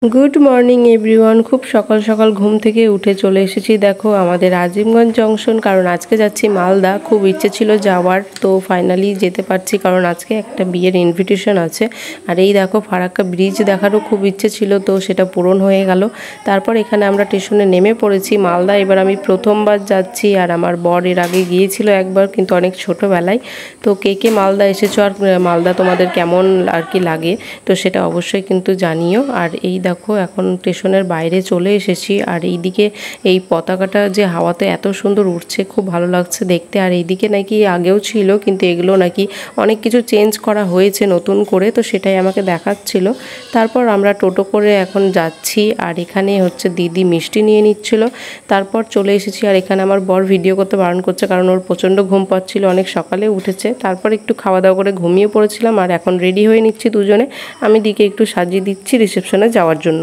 Good morning everyone. খুব সকাল সকাল ঘুম থেকে উঠে চলে এসেছি দেখো আমাদের আজিমগঞ্জ জংশন, কারণ আজকে যাচ্ছি মালদা। খুব ইচ্ছে ছিল যাওয়ার, তো ফাইনালি যেতে পারছি কারণ আজকে একটা বিয়ের ইনভিটেশন আছে। আর এই দেখো ফারাক্কা ব্রিজ দেখারও খুব ইচ্ছে ছিল, তো সেটা পূরণ হয়ে গেল। তারপর এখানে আমরা স্টেশনে নেমে পড়েছি মালদা। এবার আমি প্রথমবার যাচ্ছি, আর আমার বর এর আগে গিয়েছিল একবার, কিন্তু অনেক ছোটোবেলায়। তো কে কে মালদা এসেছো আর মালদা তোমাদের কেমন আর কি লাগে, তো সেটা অবশ্যই কিন্তু জানিও। আর এই দেখো এখন স্টেশনের বাইরে চলে এসেছি, আর এইদিকে এই পতাকাটা যে হাওয়াতে এত সুন্দর উঠছে, খুব ভালো লাগছে দেখতে। আর এইদিকে নাকি আগেও ছিল, কিন্তু এগুলো নাকি অনেক কিছু চেঞ্জ করা হয়েছে নতুন করে, তো সেটাই আমাকে দেখাচ্ছিল। তারপর আমরা টোটো করে এখন যাচ্ছি, আর এখানে হচ্ছে দিদি মিষ্টি নিয়ে নিচ্ছিল। তারপর চলে এসেছি, আর এখানে আমার বর ভিডিও করতে বারণ করছে কারণ ওর প্রচণ্ড ঘুম পাচ্ছিল, অনেক সকালে উঠেছে। তারপর একটু খাওয়া দাওয়া করে ঘুমিয়ে পড়েছিলাম, আর এখন রেডি হয়ে নিচ্ছি দুজনে। আমি দিকে একটু সাজিয়ে দিচ্ছি রিসেপশনে যাওয়ার জন্য।